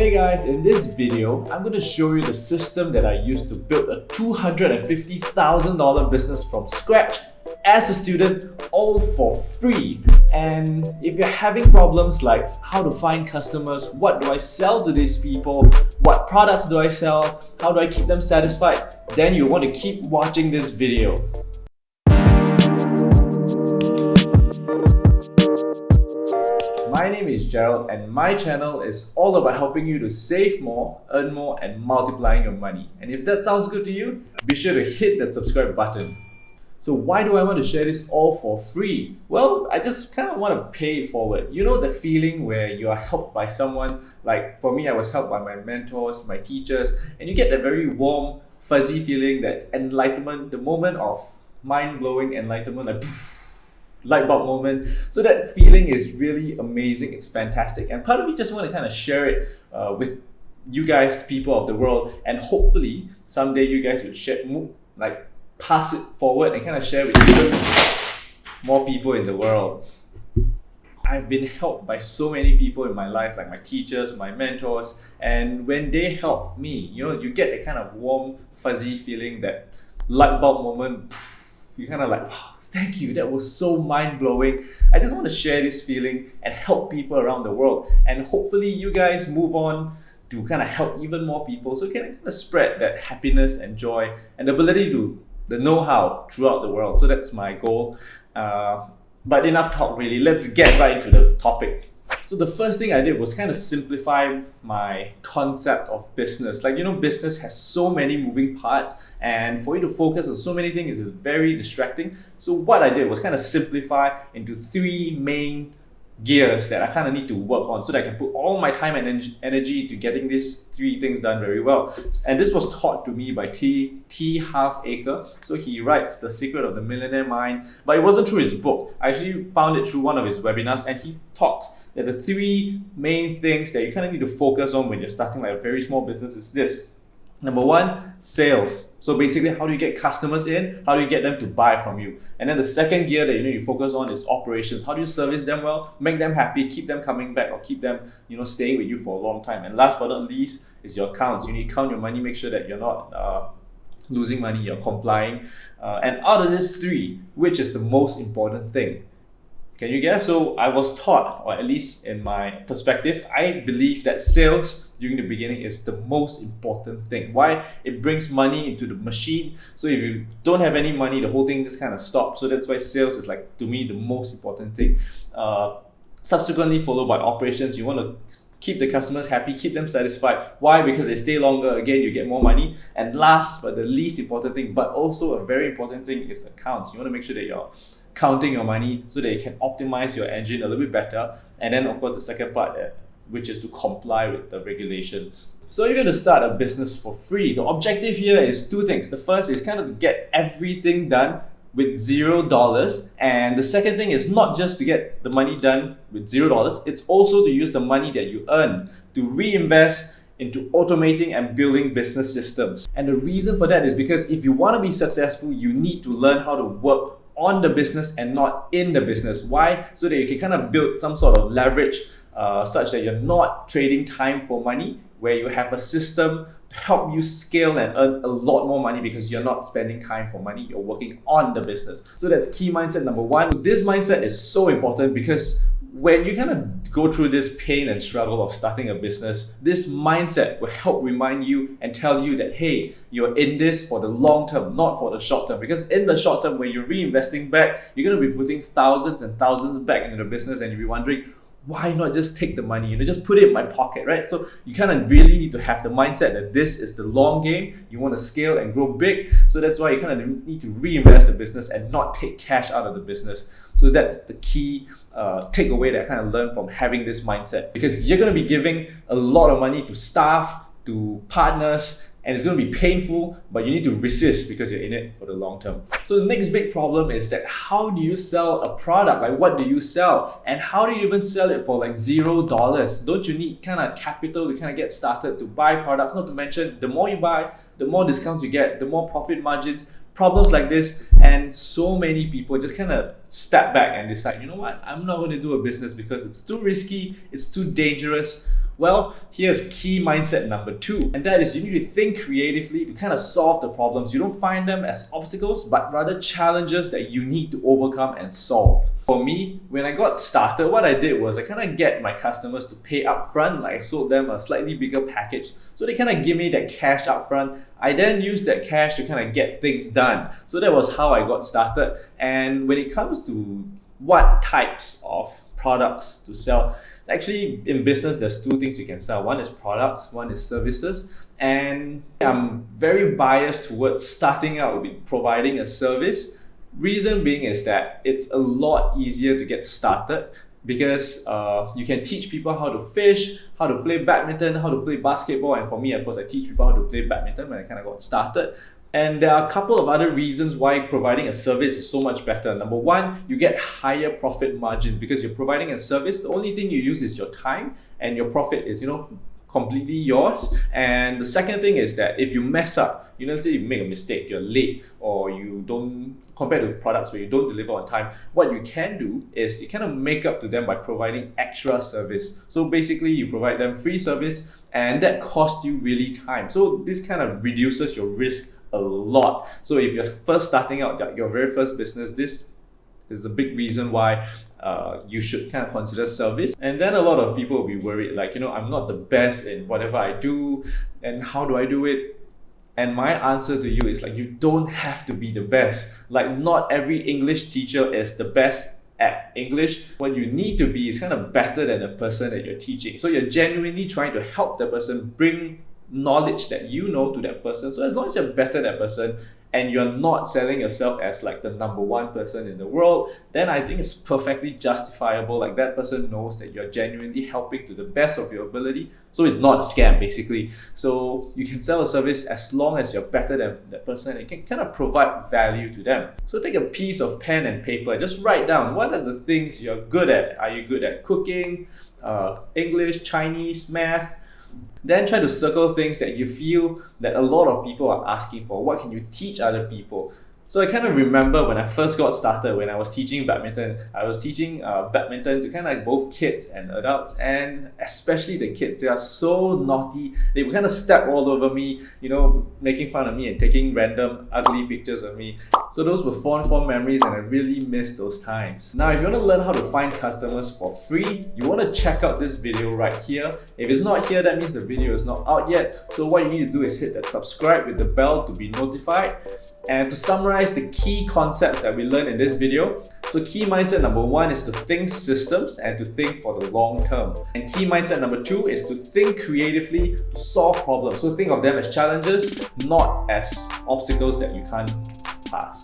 Hey guys, in this video, I'm going to show you the system that I used to build a $250,000 business from scratch as a student, all for free. And if you're having problems like how to find customers, what do I sell to these people, what products do I sell, how do I keep them satisfied, then you want to keep watching this video. My name is Gerald and my channel is all about helping you to save more, earn more and multiplying your money. And if that sounds good to you, be sure to hit that subscribe button. So why do I want to share this all for free? Well, I just kind of want to pay it forward. You know the feeling where you are helped by someone, like for me I was helped by my mentors, my teachers, and you get that very warm, fuzzy feeling, that enlightenment, the moment of mind-blowing enlightenment, like light bulb moment. So that feeling is really amazing. It's fantastic, and part of me just want to kind of share it with you guys, people of the world, and hopefully someday you guys would share, pass it forward and kind of share with even more people in the world. I've been helped by so many people in my life, like my teachers, my mentors, and when they help me, you get a kind of warm, fuzzy feeling, that light bulb moment. You kind of like, wow, thank you, that was so mind-blowing. I just want to share this feeling and help people around the world. And hopefully you guys move on to kind of help even more people, so you can kind of spread that happiness and joy and the ability to, the know-how throughout the world. So that's my goal. But enough talk really, let's get right into the topic. So the first thing I did was kind of simplify my concept of business. Business has so many moving parts, and for you to focus on so many things is very distracting. So what I did was kind of simplify into three main gears that I kind of need to work on, so that I can put all my time and energy to getting these three things done very well. And this was taught to me by T. Harv Eker. So he writes The Secret of the Millionaire Mind, but it wasn't through his book. I actually found it through one of his webinars, and he talks that the three main things that you kind of need to focus on when you're starting like a very small business is this. Number one, sales. So basically, how do you get customers in? How do you get them to buy from you? And then the second gear that you need to focus on is operations. How do you service them well, make them happy, keep them coming back, or keep them staying with you for a long time? And last but not least is your accounts. You need to count your money, make sure that you're not losing money, you're complying. And out of these three, which is the most important thing? Can you guess? So I was taught, or at least in my perspective, I believe that sales during the beginning is the most important thing. Why? It brings money into the machine. So if you don't have any money, the whole thing just kind of stops. So that's why sales is, like, to me, the most important thing. Subsequently followed by operations. You want to keep the customers happy, keep them satisfied. Why? Because they stay longer, again, you get more money. And last but the least important thing, but also a very important thing, is accounts. You want to make sure that you're counting your money so that you can optimize your engine a little bit better. And then of course the second part, which is to comply with the regulations. So you're going to start a business for free. The objective here is two things. The first is kind of to get everything done with $0. And the second thing is not just to get the money done with $0, it's also to use the money that you earn to reinvest into automating and building business systems. And the reason for that is because if you want to be successful, you need to learn how to work on the business and not in the business. Why? So that you can kind of build some sort of leverage such that you're not trading time for money, where you have a system to help you scale and earn a lot more money because you're not spending time for money, you're working on the business. So that's key mindset number one. This mindset is so important because when you kind of go through this pain and struggle of starting a business, this mindset will help remind you and tell you that, hey, you're in this for the long term, not for the short term. Because in the short term, when you're reinvesting back, you're going to be putting thousands and thousands back into the business, and you'll be wondering, why not just take the money, just put it in my pocket, right? So you kind of really need to have the mindset that this is the long game. You want to scale and grow big. So that's why you kind of need to reinvest the business and not take cash out of the business. So that's the key takeaway that I kind of learned from having this mindset. Because you're going to be giving a lot of money to staff, to partners, and it's going to be painful, but you need to resist because you're in it for the long term. So the next big problem is that how do you sell a product? Like, what do you sell? And how do you even sell it for like $0? Don't you need kind of capital to kind of get started to buy products? Not to mention, the more you buy, the more discounts you get, the more profit margins. Problems like this, and so many people just kind of step back and decide, you know what, I'm not going to do a business because it's too risky, it's too dangerous. Well, here's key mindset number 2, and that is you need to think creatively to kind of solve the problems. You don't find them as obstacles, but rather challenges that you need to overcome and solve. For me, when I got started, what I did was I kind of get my customers to pay upfront, like I sold them a slightly bigger package. So they kind of give me that cash upfront. I then used that cash to kind of get things done. So that was how I got started. And when it comes to what types of products to sell, actually in business there's 2 things you can sell. One is products, one is services. And I'm very biased towards starting out with providing a service. Reason being is that it's a lot easier to get started because you can teach people how to fish, how to play badminton, how to play basketball. And for me, at first, I teach people how to play badminton when I kind of got started. And there are a couple of other reasons why providing a service is so much better. Number 1, you get higher profit margins because you're providing a service. The only thing you use is your time, and your profit is, completely yours. And the second thing is that if you mess up, let's say you make a mistake, you're late, or you don't, compared to products where you don't deliver on time, what you can do is you kind of make up to them by providing extra service. So basically you provide them free service and that costs you really time. So this kind of reduces your risk a lot. So if you're first starting out, your very first business, this is a big reason why you should kind of consider service. And then a lot of people will be worried, like, I'm not the best in whatever I do, and how do I do it? And my answer to you is like, you don't have to be the best. Like, not every English teacher is the best at English. What you need to be is kind of better than the person that you're teaching. So you're genuinely trying to help the person, bring knowledge that you know to that person. So as long as you're better than that person and you're not selling yourself as like the number 1 person in the world, then I think it's perfectly justifiable. Like, that person knows that you're genuinely helping to the best of your ability. So it's not a scam, basically. So you can sell a service as long as you're better than that person and can kind of provide value to them. So take a piece of pen and paper, just write down what are the things you're good at. Are you good at cooking, English, Chinese, math? Then try to circle things that you feel that a lot of people are asking for. What can you teach other people? So I kind of remember when I first got started, when I was teaching badminton, I was teaching badminton to kind of like both kids and adults, and especially the kids. They are so naughty. They would kind of step all over me, making fun of me and taking random ugly pictures of me. So those were fond memories, and I really miss those times. Now, if you want to learn how to find customers for free, you want to check out this video right here. If it's not here, that means the video is not out yet. So what you need to do is hit that subscribe with the bell to be notified. And to summarize the key concepts that we learned in this video, so key mindset number 1 is to think systems and to think for the long term. And key mindset number 2 is to think creatively to solve problems. So think of them as challenges, not as obstacles that you can't pass.